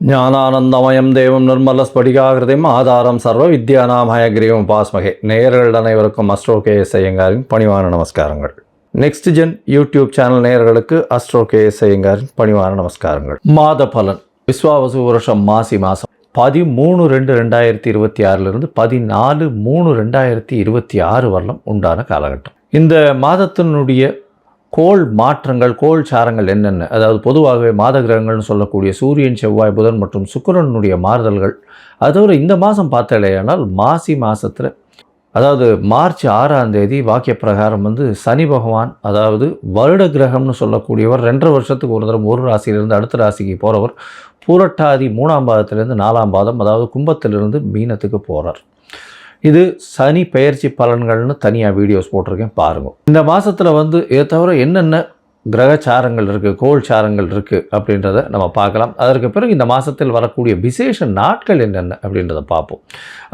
ஞானானந்தமயம் தேவம் நிர்மலஸ்படிகாகிருதிம் ஆதாரம் சர்வ வித்யானாம் ஹயக்ரீவம் பாஸ்மகே. நேயர்கள் அனைவருக்கும் அஸ்ட்ரோ கேஎஸ் ஐயங்காரின் பணிவான நமஸ்காரங்கள். நெக்ஸ்ட் ஜென் யூடியூப் சேனல் நேயர்களுக்கு அஸ்ட்ரோ கேஎஸ் ஐயங்காரின் பணிவான நமஸ்காரங்கள். மாத பலன் விஸ்வாவசு வருஷம் மாசி மாதம் 13/2/2026 14/3/2026 வரலாம் உண்டான காலகட்டம். இந்த மாதத்தினுடைய கோள் மாற்றங்கள், கோள் சாரங்கள் என்னென்ன, அதாவது பொதுவாகவே மாத கிரகங்கள்னு சொல்லக்கூடிய சூரியன், செவ்வாய், புதன் மற்றும் சுக்கிரனுடைய மாறுதல்கள். அதோடு இந்த மாதம் பார்த்தாலேயானால் மாசி மாதத்தில், அதாவது மார்ச் 6ஆம் தேதி வாக்கிய பிரகாரம் சனி பகவான், அதாவது வருட கிரகம்னு சொல்லக்கூடியவர் 2.5 வருஷத்துக்கு ஒரு தரம் ஒரு ராசியிலிருந்து அடுத்த ராசிக்கு போகிறவர் பூரட்டாதி 3ஆம் பாதத்திலிருந்து 4ஆம் பாதம், அதாவது கும்பத்திலிருந்து மீனத்துக்கு போகிறார். இது சனி பெயர்ச்சி பலன்கள்னு தனியாக வீடியோஸ் போட்டிருக்கேன், பாருங்கள். இந்த மாதத்தில் இதை தவிர என்னென்ன கிரகச்சாரங்கள் இருக்குது, கோள் சாரங்கள் இருக்குது அப்படின்றத நம்ம பார்க்கலாம். அதற்கு பிறகு இந்த மாதத்தில் வரக்கூடிய விசேஷ நாட்கள் என்னென்ன அப்படின்றத பார்ப்போம்.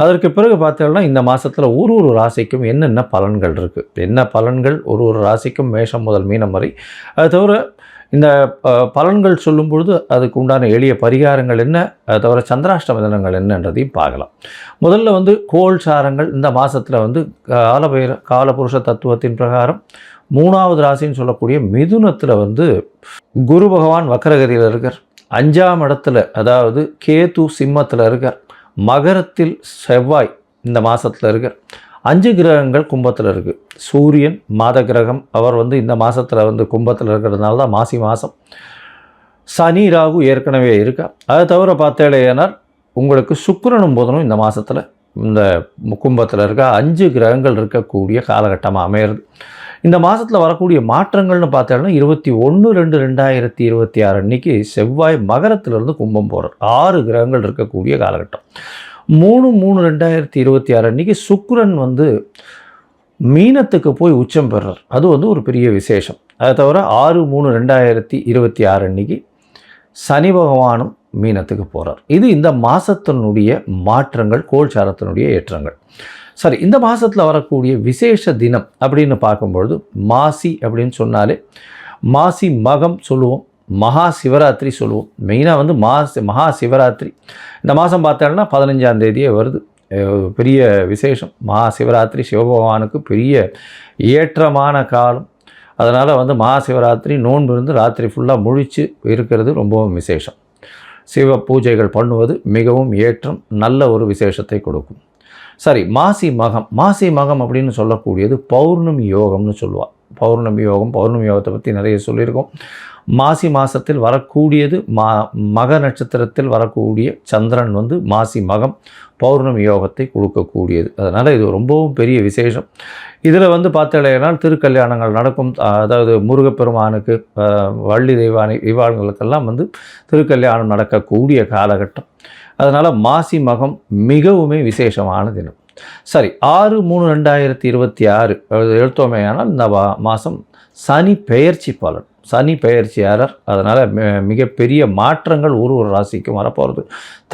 அதற்கு பிறகு பார்த்தோம்னா இந்த மாதத்தில் ஒரு ராசிக்கும் என்னென்ன பலன்கள் இருக்குது, என்ன பலன்கள் ஒரு ராசிக்கும் மேஷம் முதல் மீனம் வரை. அது தவிர இந்த பலன்கள் சொல்லும் பொழுது அதுக்கு உண்டான எளிய பரிகாரங்கள் என்ன, அதை தவிர சந்திராஷ்டம தினங்கள் என்னன்றதையும் பார்க்கலாம். முதல்ல கோள் சாரங்கள் இந்த மாதத்தில் காலபுருஷ தத்துவத்தின் பிரகாரம் 3ஆவது ராசின்னு சொல்லக்கூடிய மிதுனத்தில் குரு பகவான் வக்கரகதியில் இருக்கார். 5ஆம் இடத்துல அதாவது கேது சிம்மத்தில் இருக்கார். மகரத்தில் செவ்வாய் இந்த மாதத்தில் இருக்கார். 5 கிரகங்கள் கும்பத்தில் இருக்குது. சூரியன் மாத கிரகம், அவர் இந்த மாதத்தில் கும்பத்தில் இருக்கிறதுனால தான் மாசி மாதம். சனி ராகு ஏற்கனவே இருக்கா. அதை தவிர பார்த்தேனால் உங்களுக்கு சுக்கிரனும் புதனும் இந்த மாதத்தில் இந்த கும்பத்தில் இருக்க 5 கிரகங்கள் இருக்கக்கூடிய காலகட்டமாக அமையிறது. இந்த மாதத்தில் வரக்கூடிய மாற்றங்கள்னு பார்த்தோம்னா 21/2/2026 அன்றைக்கி செவ்வாய் மகரத்திலிருந்து கும்பம் போகிறார். 6 கிரகங்கள் இருக்கக்கூடிய காலகட்டம். 3/3/2026 அன்றைக்கி சுக்கிரன் மீனத்துக்கு போய் உச்சம் பெறார். அது ஒரு பெரிய விசேஷம். அதை தவிர 6/3/2026 அன்றைக்கி சனி பகவானும் மீனத்துக்கு போகிறார். இது இந்த மாதத்தினுடைய மாற்றங்கள், கோள்சாரத்தினுடைய ஏற்றங்கள். சரி, இந்த மாதத்தில் வரக்கூடிய விசேஷ தினம் அப்படின்னு பார்க்கும்பொழுது மாசி அப்படின்னு சொன்னாலே மாசி மகம் சொல்லுவோம், மகா சிவராத்திரி சொல்லுவோம். மெயினாக மகா சிவராத்திரி இந்த மாதம் பார்த்தோம்னா 15ஆம் தேதியே வருது. பெரிய விசேஷம். மகா சிவராத்திரி சிவபகவானுக்கு பெரிய ஏற்றமான காலம். அதனால் மகா சிவராத்திரி நோன்பு இருந்து ராத்திரி ஃபுல்லாக முழித்து இருக்கிறது ரொம்பவும் விசேஷம். சிவ பூஜைகள் பண்ணுவது மிகவும் ஏற்றம், நல்ல ஒரு விசேஷத்தை கொடுக்கும். சரி, மாசி மகம் அப்படின்னு சொல்லக்கூடியது பௌர்ணமி யோகம்னு சொல்லுவாள். பௌர்ணமி யோகத்தை பற்றி நிறைய சொல்லியிருக்கோம். மாசி மாதத்தில் வரக்கூடியது மக நட்சத்திரத்தில் வரக்கூடிய சந்திரன் மாசி மகம் பௌர்ணமி யோகத்தை கொடுக்கக்கூடியது. அதனால் இது ரொம்பவும் பெரிய விசேஷம். இதில் பார்த்தேனால் திருக்கல்யாணங்கள் நடக்கும். அதாவது முருகப்பெருமானுக்கு, வள்ளி தெய்வானை இவாளுங்களுக்கெல்லாம் திருக்கல்யாணம் நடக்கக்கூடிய காலகட்டம். அதனால் மாசி மகம் மிகவுமே விசேஷமான தினம். சரி, 6/3/2026 எடுத்தோமேயானால் இந்த மாதம் சனி பெயர்ச்சி பலன். சனி பெயர்ச்சியாளர். அதனால் மிகப்பெரிய மாற்றங்கள் ஒரு ராசிக்கும் வரப்போகிறது.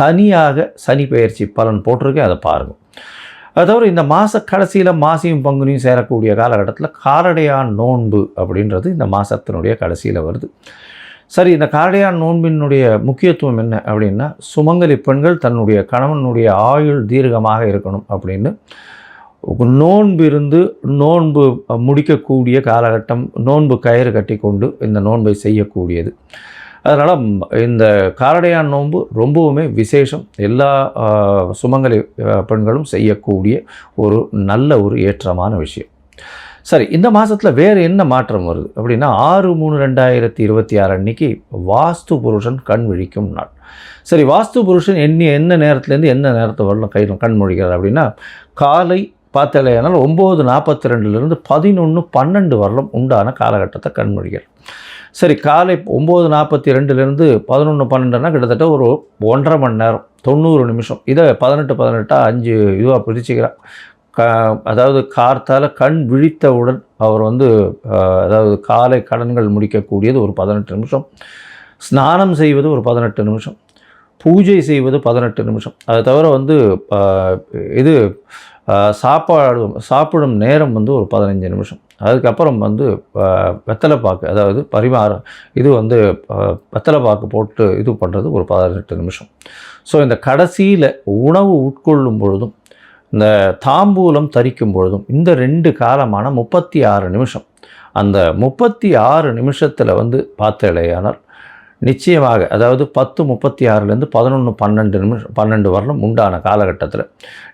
தனியாக சனி பெயர்ச்சி பலன் போட்டிருக்கேன், அதை பாருங்கள். அது தவிர இந்த மாத கடைசியில் மாசியும் பங்குனியும் சேரக்கூடிய காலகட்டத்தில் காரடையான் நோன்பு அப்படின்றது இந்த மாதத்தினுடைய கடைசியில் வருது. சரி, இந்த காரடையான் நோன்பினுடைய முக்கியத்துவம் என்ன அப்படின்னா, சுமங்கலி பெண்கள் தன்னுடைய கணவனுடைய ஆயுள் தீர்க்கமாக இருக்கணும் அப்படின்னு நோன்பு முடிக்கக்கூடிய காலகட்டம். நோன்பு கயிறு கட்டி கொண்டு இந்த நோன்பை செய்யக்கூடியது. அதனால் இந்த காரடையான் நோன்பு ரொம்பவுமே விசேஷம். எல்லா சுமங்கலி பெண்களும் செய்யக்கூடிய ஒரு நல்ல ஒரு ஏற்றமான விஷயம். சரி, இந்த மாதத்தில் வேறு என்ன மாற்றம் வருது அப்படின்னா 6/3/2026 அன்றைக்கி வாஸ்து புருஷன் கண் விழிக்கும் நாள். சரி, வாஸ்து புருஷன் என்ன நேரத்துலேருந்து என்ன நேரத்தை வரலாம் கண் முழிக்கிறார் அப்படின்னா, காலை பார்த்தாலேனால் 9:42 11:12 வரலும் உண்டான காலகட்டத்தை கண்மொழிகள். சரி, காலை 9:42 11:12 கிட்டத்தட்ட ஒரு 1.5 மணி நேரம் 90 நிமிஷம். இதை 18 5 இதுவாக பிரிச்சுக்கிறார். அதாவது கார்த்தால் கண் விழித்தவுடன் அவர் அதாவது காலை கடன்கள் முடிக்கக்கூடியது ஒரு 18 நிமிஷம், ஸ்நானம் செய்வது ஒரு 18 நிமிஷம், பூஜை செய்வது 18 நிமிஷம். அதை தவிர இது சாப்பிடும் நேரம் ஒரு 15 நிமிஷம். அதுக்கப்புறம் வந்து வெத்தலைப்பாக்கு, அதாவது இது வந்து வெத்தலைப்பாக்கு போட்டு இது பண்ணுறது ஒரு 18 நிமிஷம். ஸோ இந்த கடைசியில் உணவு உட்கொள்ளும் பொழுதும் இந்த தாம்பூலம் தரிக்கும் பொழுதும் இந்த 2 காலமான 36 நிமிஷம், அந்த 36 நிமிஷத்தில் வந்து பார்த்தேலையானால் நிச்சயமாக, அதாவது 10:36லேருந்து 11:12 வரலும் உண்டான காலகட்டத்தில்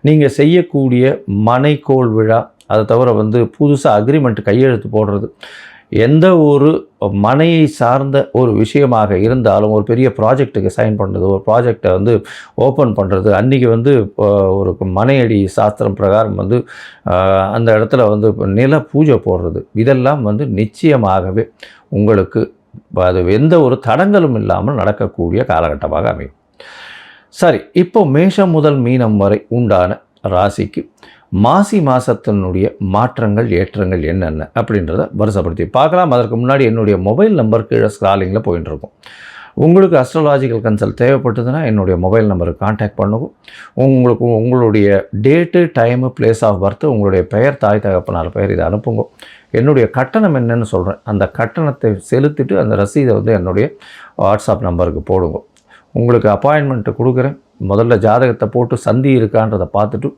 நீங்கள் செய்யக்கூடிய மனைக்கோள் விழா, அதை தவிர வந்து புதுசாக அக்ரிமெண்ட் கையெழுத்து போடுறது, எந்த ஒரு மனையை சார்ந்த ஒரு விஷயமாக இருந்தாலும், ஒரு பெரிய ப்ராஜெக்ட்டுக்கு சைன் பண்ணுறது, ஒரு ப்ராஜெக்டை வந்து ஓப்பன் பண்ணுறது, அன்றைக்கி வந்து ஒரு மனையடி சாஸ்திரம் பிரகாரம் வந்து அந்த இடத்துல வந்து நில பூஜை போடுறது, இதெல்லாம் வந்து நிச்சயமாகவே உங்களுக்கு அது எந்த ஒரு தடங்களும் இல்லாமல் நடக்கக்கூடிய காலகட்டமாக அமையும். சரி, இப்போ மேஷம் முதல் மீனம் வரை உண்டான ராசிக்கு மாசி மாதத்தினுடைய மாற்றங்கள் ஏற்றங்கள் என்னென்ன அப்படின்றத வரிசைப்படுத்தி பார்க்கலாம். அதற்கு முன்னாடி என்னுடைய மொபைல் நம்பர் கீழே ஸ்க்ராலிங்கில் போயிட்டு இருக்கும். உங்களுக்கு அஸ்ட்ராலாஜிக்கல் கன்சல்ட் தேவைப்பட்டதுன்னா என்னுடைய மொபைல் நம்பருக்கு கான்டாக்ட் பண்ணுவோம். உங்களுக்கு உங்களுடைய date, time, place of birth, உங்களுடைய பெயர், தாய் தகப்பனார் பெயர் இதை அனுப்புங்க. என்னுடைய கட்டணம் என்னன்னு சொல்கிறேன், அந்த கட்டணத்தை செலுத்திட்டு அந்த ரசீதை வந்து என்னுடைய வாட்ஸ்அப் நம்பருக்கு போடுங்க. உங்களுக்கு அப்பாயின்மெண்ட்டு கொடுக்குறேன். முதல்ல ஜாதகத்தை போட்டு சந்தி இருக்கான்றதை பார்த்துட்டு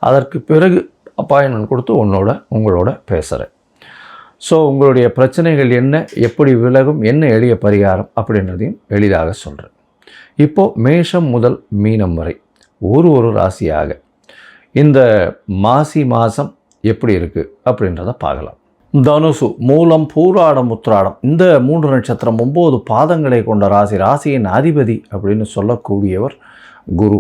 அதற்கு பிறகு அப்பாயின்மெண்ட் கொடுத்து உங்களோட பேசுகிறேன். ஸோ உங்களுடைய பிரச்சனைகள் என்ன, எப்படி விலகும், என்ன எளிய பரிகாரம் அப்படின்றதையும் எளிதாக சொல்கிறேன். இப்போது மேஷம் முதல் மீனம் வரை ஒரு ராசியாக இந்த மாசி மாதம் எப்படி இருக்குது அப்படின்றத பார்க்கலாம். தனுசு, மூலம், பூராடம், உத்திராடம் இந்த 3 நட்சத்திரம் 9 பாதங்களை கொண்ட ராசி. ராசியின் அதிபதி அப்படின்னு சொல்லக்கூடியவர் குரு.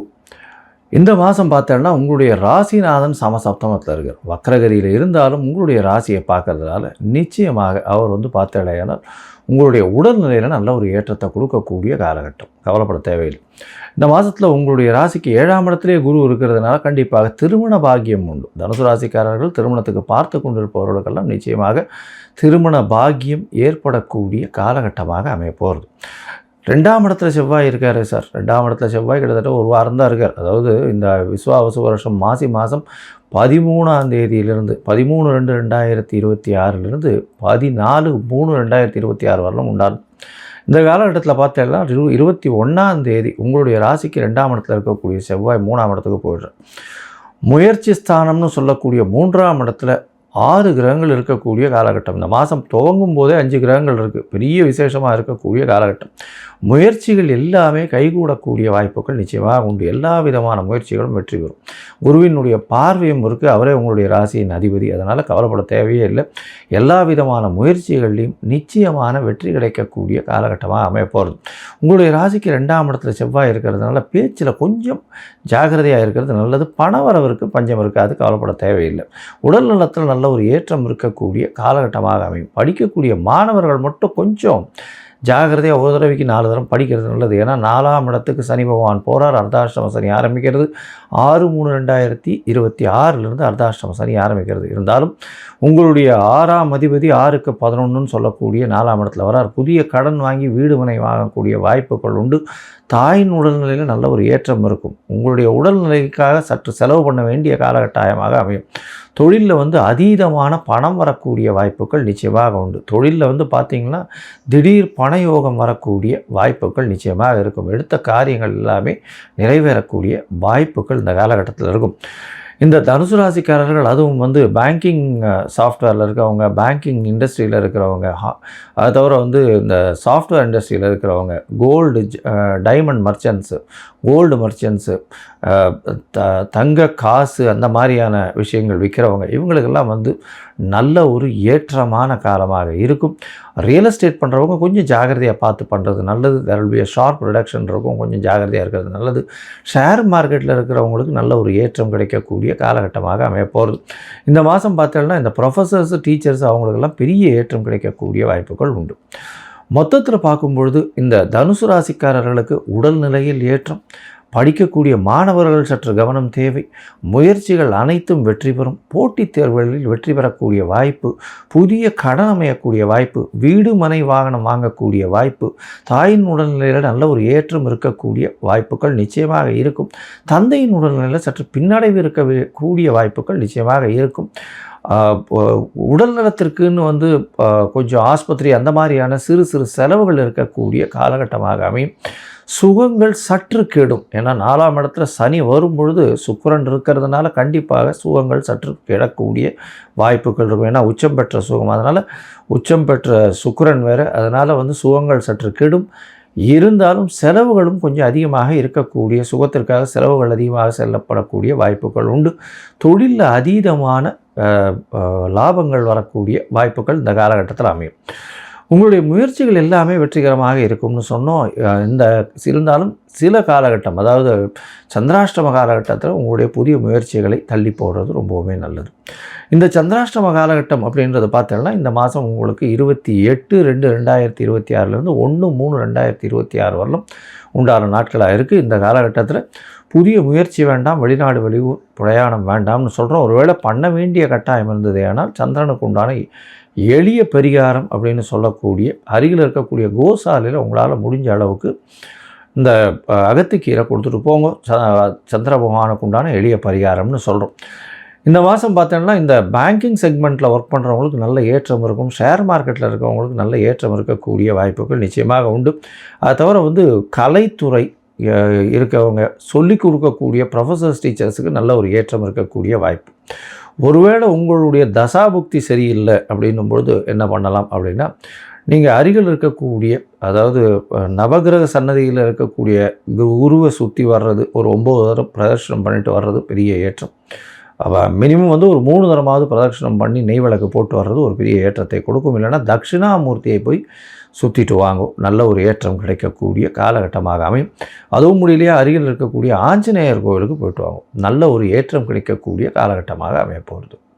இந்த மாதம் பார்த்தோன்னா உங்களுடைய ராசிநாதன் சமசப்தமத்தில் இருக்கார். வக்ரகதியில் இருந்தாலும் உங்களுடைய ராசியை பார்க்கறதுனால நிச்சயமாக அவர் வந்து பார்த்தேனால் உங்களுடைய உடல்நிலையில் நல்ல ஒரு ஏற்றத்தை கொடுக்கக்கூடிய காலகட்டம். கவலைப்பட தேவையில்லை. இந்த மாதத்தில் உங்களுடைய ராசிக்கு 7ஆம் இடத்திலே குரு இருக்கிறதுனால கண்டிப்பாக திருமண பாக்கியம் உண்டு. தனுசு ராசிக்காரர்கள் திருமணத்துக்கு பார்த்து கொண்டிருப்பவர்களுக்கெல்லாம் நிச்சயமாக திருமண பாக்கியம் ஏற்படக்கூடிய காலகட்டமாக அமைய போகிறது. 2ஆம் இடத்துல செவ்வாய் இருக்கார் சார். 2ஆம் இடத்துல செவ்வாய் கிட்டத்தட்ட ஒரு வாரம் தான் இருக்கார். அதாவது இந்த விஸ்வாவசு வருஷம் மாசி மாதம் 13ஆம் தேதியிலிருந்து 13/2/2026 14/3/2026 வரலும் உண்டாகும். இந்த காலகட்டத்தில் பார்த்தீங்கன்னா 21ஆம் தேதி உங்களுடைய ராசிக்கு 2ஆம் இடத்துல இருக்கக்கூடிய செவ்வாய் 3ஆம் இடத்துக்கு போயிடுறார். முயற்சி ஸ்தானம்னு சொல்லக்கூடிய 3ஆம் இடத்துல 6 கிரகங்கள் இருக்கக்கூடிய காலகட்டம். இந்த மாதம் துவங்கும் போதே 5 கிரகங்கள் இருக்குது. பெரிய விசேஷமாக இருக்கக்கூடிய காலகட்டம். முயற்சிகள் எல்லாமே கைகூடக்கூடிய வாய்ப்புகள் நிச்சயமாக உண்டு. எல்லா விதமான முயற்சிகளும் வெற்றி பெறும். குருவினுடைய பார்வையும் இருக்குது. அவரே உங்களுடைய ராசியின் அதிபதி. அதனால் கவலைப்பட தேவையே இல்லை. எல்லா விதமான முயற்சிகள்லையும் நிச்சயமான வெற்றி கிடைக்கக்கூடிய காலகட்டமாக அமைய போகிறது. உங்களுடைய ராசிக்கு 2ஆம் இடத்துல செவ்வாய் இருக்கிறதுனால பேச்சில் கொஞ்சம் ஜாகிரதையாக இருக்கிறது நல்லது. பணவரவிற்கு பஞ்சம் இருக்காது. கவலைப்பட தேவையில்லை. உடல் நலத்தில் நல்ல ஒரு ஏற்றம் இருக்கக்கூடிய காலகட்டமாக அமையும். படிக்கக்கூடிய மாணவர்கள் மட்டும் கொஞ்சம் ஜாகிரதையாக ஒரு தடவைக்கு 4 தரம் படிக்கிறது நல்லது. ஏன்னா 4ஆம் இடத்துக்கு சனி பகவான் போகிறார். அர்த்தாஷ்டம சனி ஆரம்பிக்கிறது 6/3/2026 அர்த்தாஷ்டம சனி ஆரம்பிக்கிறது. இருந்தாலும் உங்களுடைய 6ஆம் அதிபதி 6க்கு 11ன்னு சொல்லக்கூடிய 4ஆம் இடத்துல வரார். புதிய கடன் வாங்கி வீடு மனை வாங்கக்கூடிய வாய்ப்புகள் உண்டு. தாயின் உடல்நிலையில் நல்ல ஒரு ஏற்றம் இருக்கும். உங்களுடைய உடல்நிலைக்காக சற்று செலவு பண்ண வேண்டிய காலகட்டாயமாக அமையும். தொழிலில் வந்து அதீதமான பணம் வரக்கூடிய வாய்ப்புகள் நிச்சயமாக உண்டு. தொழிலில் வந்து பார்த்திங்கன்னா திடீர் பணயோகம் வரக்கூடிய வாய்ப்புகள் நிச்சயமாக இருக்கும். எடுத்த காரியங்கள் எல்லாமே நிறைவேறக்கூடிய வாய்ப்புகள் இந்த காலகட்டத்தில் இருக்கும். இந்த தனுசு ராசிக்காரர்கள், அதுவும் வந்து பேங்கிங் சாஃப்ட்வேரில் இருக்கிறவங்க, பேங்கிங் இண்டஸ்ட்ரியில் இருக்கிறவங்க, அதை தவிர வந்து இந்த சாஃப்ட்வேர் இண்டஸ்ட்ரியில் இருக்கிறவங்க, டைமண்ட் மர்ச்சன்ட்ஸு, கோல்டு மர்ச்சன்ட்ஸு, தங்க காசு அந்த மாதிரியான விஷயங்கள் விற்கிறவங்க, இவங்களுக்கெல்லாம் வந்து நல்ல ஒரு ஏற்றமான காலமாக இருக்கும். ரியல் எஸ்டேட் பண்ணுறவங்க கொஞ்சம் ஜாகிரதையாக பார்த்து பண்ணுறது நல்லது. There will be a sharp reduction இருக்கும். கொஞ்சம் ஜாகிரதையாக இருக்கிறது நல்லது. ஷேர் மார்க்கெட்டில் இருக்கிறவங்களுக்கு நல்ல ஒரு ஏற்றம் கிடைக்கக்கூடிய காலகட்டமாக அமைய போகிறது. இந்த மாதம் பார்த்தோம்னா இந்த ப்ரொஃபஸர்ஸு, டீச்சர்ஸ் அவங்களுக்கெல்லாம் பெரிய ஏற்றம் கிடைக்கக்கூடிய வாய்ப்புகள் உண்டு. மொத்தத்தில் பார்க்கும்பொழுது இந்த தனுசு ராசிக்காரர்களுக்கு உடல்நிலையில் ஏற்றம், படிக்கக்கூடிய மாணவர்கள் சற்று கவனம் தேவை. முயற்சிகள் அனைத்தும் வெற்றி பெறும். போட்டித் தேர்வுகளில் வெற்றி பெறக்கூடிய வாய்ப்பு, புதிய கடன் அமையக்கூடிய வாய்ப்பு, வீடு மனை வாகனம் வாங்கக்கூடிய வாய்ப்பு, தாயின் உடல்நிலையில் நல்ல ஒரு ஏற்றம் இருக்கக்கூடிய வாய்ப்புகள் நிச்சயமாக இருக்கும். தந்தையின் உடல்நிலையில் சற்று பின்னடைவு இருக்கக்கூடிய வாய்ப்புகள் நிச்சயமாக இருக்கும். உடல் நலத்திற்குன்னு வந்து கொஞ்சம் ஆஸ்பத்திரி அந்த மாதிரியான சிறு சிறு செலவுகள் இருக்கக்கூடிய காலகட்டமாக அமையும். சுகங்கள் சற்று கெடும். ஏன்னா 4ஆம் இடத்துல சனி வரும்பொழுது சுக்கிரன் இருக்கிறதுனால கண்டிப்பாக சுகங்கள் சற்று கெடக்கூடிய வாய்ப்புகள் இருக்கும். ஏன்னா உச்சம் பெற்ற சுகம், அதனால் உச்சம் பெற்ற சுக்கிரன் வேறு, அதனால் வந்து சுகங்கள் சற்று கெடும். இருந்தாலும் செலவுகளும் கொஞ்சம் அதிகமாக இருக்கக்கூடிய, சுகத்திற்காக செலவுகள் அதிகமாக செல்லப்படக்கூடிய வாய்ப்புகள் உண்டு. தொழிலில் அதீதமான லாபங்கள் வரக்கூடிய வாய்ப்புகள் இந்த காலகட்டத்தில் அமையும். உங்களுடைய முயற்சிகள் எல்லாமே வெற்றிகரமாக இருக்கும்னு சொன்னோம். இருந்தாலும் சில காலகட்டம், அதாவது சந்திராஷ்டம காலகட்டத்தில் உங்களுடைய புதிய முயற்சிகளை தள்ளி போடுறது ரொம்பவுமே நல்லது. இந்த சந்திராஷ்டம காலகட்டம் அப்படின்றத பார்த்தோம்னா இந்த மாதம் உங்களுக்கு 28/2/2026 1/3/2026 வரலும் உண்டான நாட்களாக இருக்குது. இந்த காலகட்டத்தில் புதிய முயற்சி வேண்டாம், வெளிநாடு வெளியூர் பிரயாணம் வேண்டாம்னு சொல்கிறோம். ஒருவேளை பண்ண வேண்டிய கட்டாயம் இருந்தது, ஆனால் சந்திரனுக்கு உண்டான எளிய பரிகாரம் அப்படின்னு சொல்லக்கூடிய அருகில் இருக்கக்கூடிய கோசாலையில் உங்களால் முடிஞ்ச அளவுக்கு இந்த அகத்திக்கீரை கொடுத்துட்டு போங்க. சந்திர பகவானுக்கு உண்டான எளிய பரிகாரம்னு சொல்கிறோம். இந்த மாதம் பார்த்தோன்னா இந்த பேங்கிங் செக்மெண்ட்டில் ஒர்க் பண்ணுறவங்களுக்கு நல்ல ஏற்றம் இருக்கும். ஷேர் மார்க்கெட்டில் இருக்கிறவங்களுக்கு நல்ல ஏற்றம் இருக்கக்கூடிய வாய்ப்புகள் நிச்சயமாக உண்டு. அதை தவிர வந்து கலைத்துறை இருக்கவங்க, சொல்லிக் கொடுக்கக்கூடிய ப்ரொஃபஸர்ஸ் டீச்சர்ஸுக்கு நல்ல ஒரு ஏற்றம் இருக்கக்கூடிய வாய்ப்பு. ஒருவேளை உங்களுடைய தசாபுக்தி சரியில்லை அப்படின்னும்பொழுது என்ன பண்ணலாம் அப்படின்னா, நீங்கள் அருகில் இருக்கக்கூடிய, அதாவது நவகிரக சன்னதியில் இருக்கக்கூடிய குருவை சுற்றி வர்றது, ஒரு 9 தரம் பிரதர்ஷனம் பண்ணிட்டு வர்றது பெரிய ஏற்றம். மினிமம் வந்து ஒரு 3 தரமாவது பிரதட்சணம் பண்ணி நெய் விளக்கு போட்டு வர்றது ஒரு பெரிய ஏற்றத்தை கொடுக்கும். இல்லைன்னா தட்சிணாமூர்த்தியை போய் சுற்றிட்டு வாங்கும். நல்ல ஒரு ஏற்றம் கிடைக்கக்கூடிய காலகட்டமாக அமையும். அதுவும் முடியலையா, அருகில் இருக்கக்கூடிய ஆஞ்சநேயர் கோவிலுக்கு போயிட்டு வாங்கும். நல்ல ஒரு ஏற்றம் கிடைக்கக்கூடிய காலகட்டமாக அமைய போகிறது.